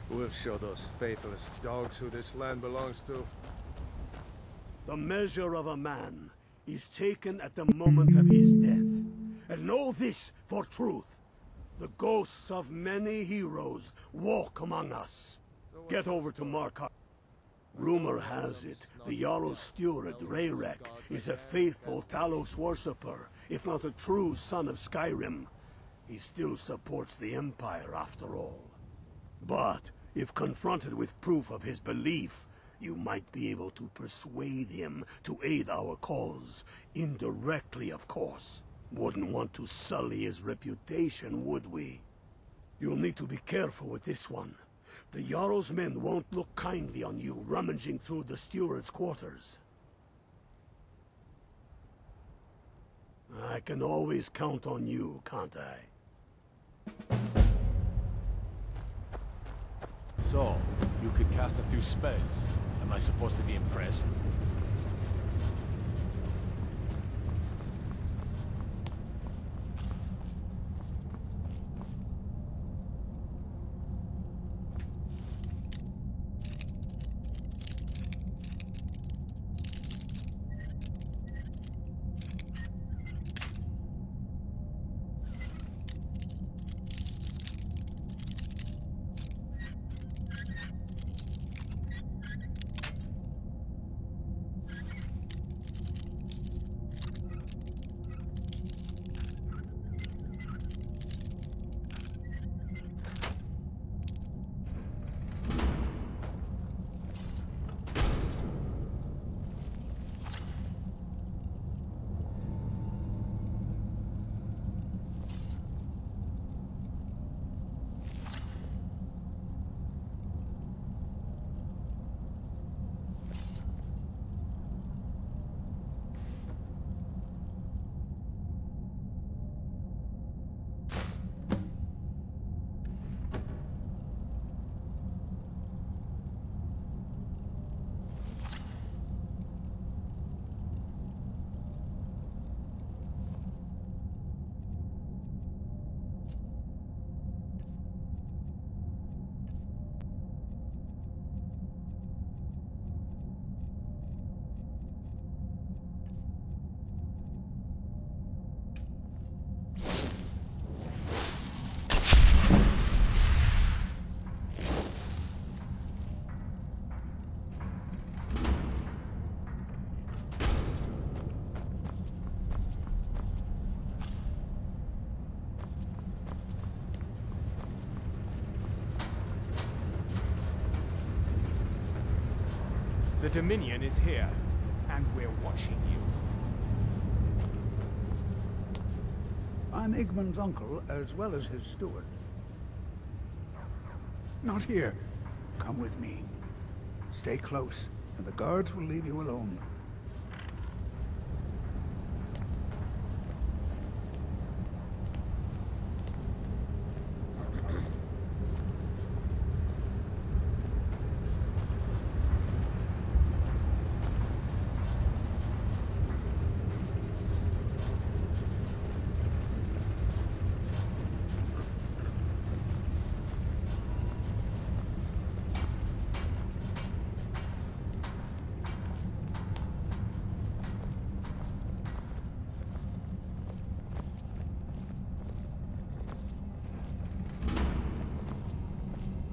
We'll show those faithless dogs who this land belongs to. The measure of a man is taken at the moment of his death. And know this for truth. The ghosts of many heroes walk among us. Get over to Markarth. Rumor has it, the Jarl's steward, Rayrek, is a faithful Talos worshipper, if not a true son of Skyrim. He still supports the Empire, after all. But, if confronted with proof of his belief, you might be able to persuade him to aid our cause. Indirectly, of course. Wouldn't want to sully his reputation, would we? You'll need to be careful with this one. The Jarl's men won't look kindly on you rummaging through the steward's quarters. I can always count on you, can't I? So, you could cast a few spells. Am I supposed to be impressed? The Dominion is here, and we're watching you. I'm Igmund's uncle, as well as his steward. Not here. Come with me. Stay close, and the guards will leave you alone.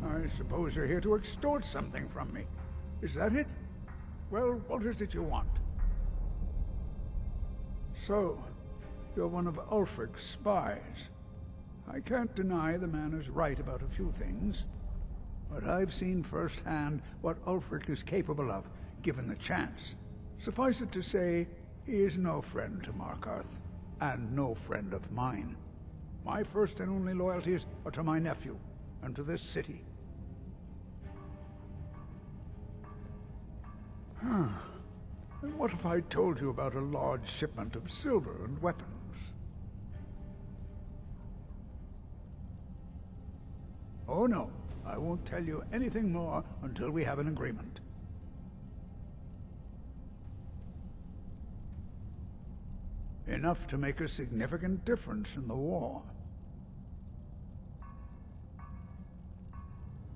I suppose you're here to extort something from me. Is that it? Well, what is it you want? So, you're one of Ulfric's spies. I can't deny the man is right about a few things, but I've seen firsthand what Ulfric is capable of, given the chance. Suffice it to say, he is no friend to Markarth, and no friend of mine. My first and only loyalties are to my nephew, and to this city. And what if I told you about a large shipment of silver and weapons? Oh no, I won't tell you anything more until we have an agreement. Enough to make a significant difference in the war.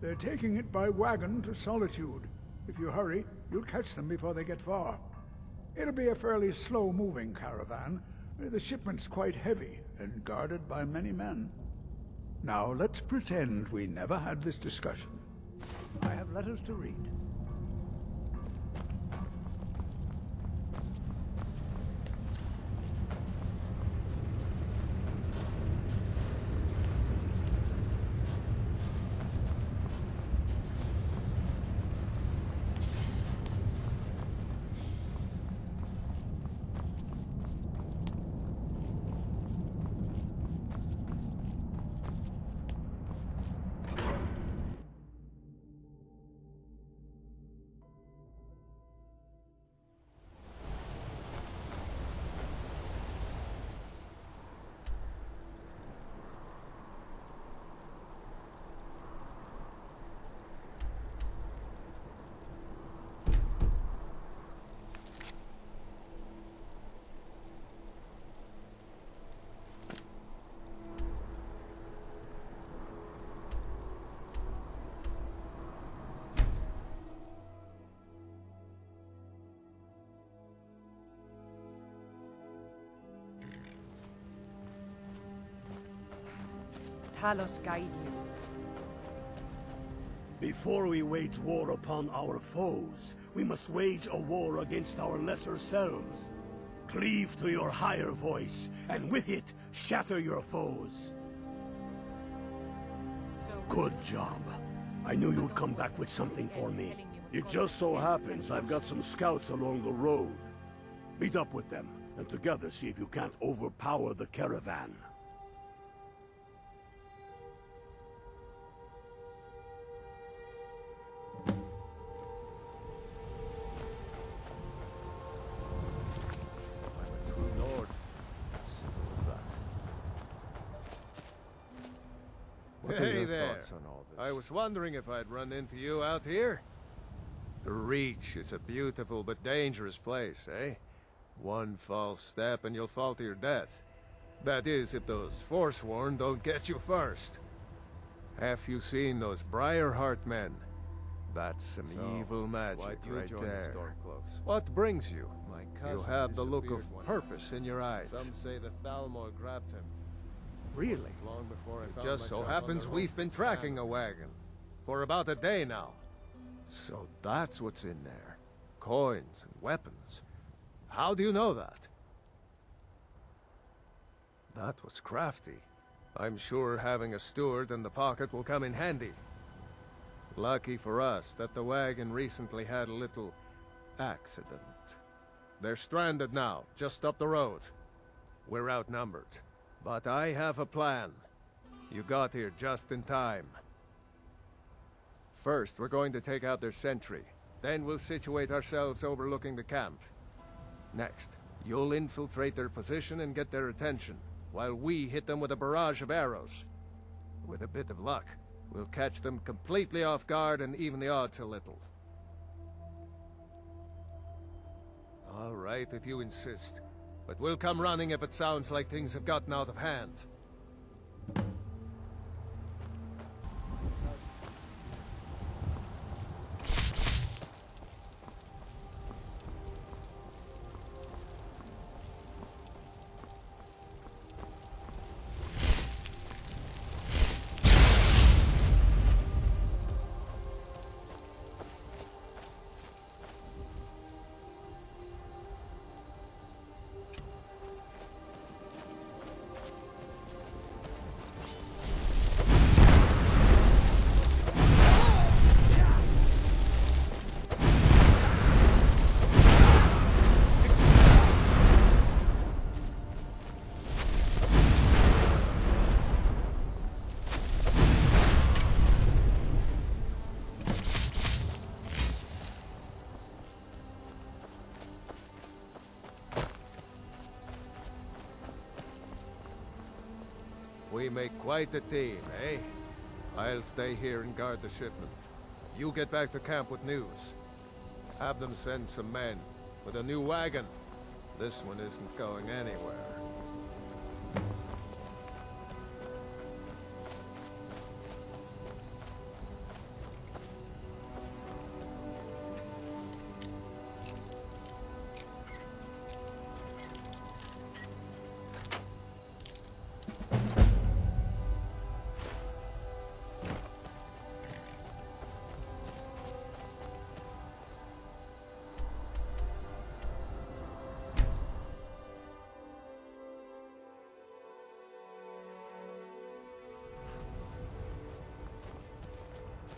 They're taking it by wagon to Solitude. If you hurry, you'll catch them before they get far. It'll be a fairly slow-moving caravan. The shipment's quite heavy and guarded by many men. Now, let's pretend we never had this discussion. I have letters to read. Talos guide you. Before we wage war upon our foes, we must wage a war against our lesser selves. Cleave to your higher voice, and with it, shatter your foes. Good job. I knew you'd come back with something for me. It just so happens I've got some scouts along the road. Meet up with them, and together see if you can't overpower the caravan. Hey there. I was wondering if I'd run into you out here. The Reach is a beautiful but dangerous place, eh? One false step and you'll fall to your death. That is, if those Forsworn don't get you first. Have you seen those Briarheart men? That's some evil magic right there. Stormcloaks? What brings you? My You cousin have the look of disappeared one purpose in your eyes. Some say the Thalmor grabbed him. Really? Long before I It found just so myself on happens the we've roof been of tracking town. a wagon for about a day now. So that's what's in there. Coins and weapons. How do you know that? That was crafty. I'm sure having a steward in the pocket will come in handy. Lucky for us that the wagon recently had a little accident. They're stranded now, just up the road. We're outnumbered. But I have a plan. You got here just in time. First, we're going to take out their sentry. Then we'll situate ourselves overlooking the camp. Next, you'll infiltrate their position and get their attention, while we hit them with a barrage of arrows. With a bit of luck, we'll catch them completely off guard and even the odds a little. All right, if you insist. But we'll come running if it sounds like things have gotten out of hand. We make quite a team, eh? I'll stay here and guard the shipment. You get back to camp with news. Have them send some men with a new wagon. This one isn't going anywhere.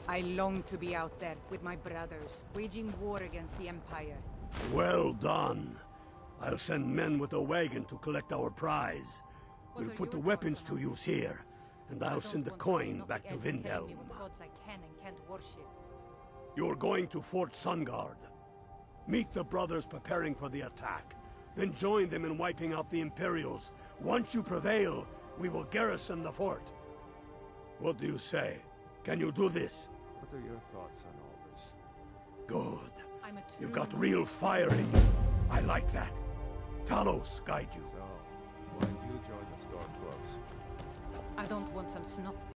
I long to be out there with my brothers, waging war against the Empire. Well done. I'll send men with a wagon to collect our prize. We'll put the weapons to use here, and I'll send the coin back to Vindhelm. Gods I can and can't worship. You're going to Fort Sungard. Meet the brothers preparing for the attack. Then join them in wiping out the Imperials. Once you prevail, we will garrison the fort. What do you say? Can you do this? What are your thoughts on all this? Good. I'm a You've true got real fire in you. I like that. Talos guide you. So, why do you join the Stormcloaks? I don't want some snot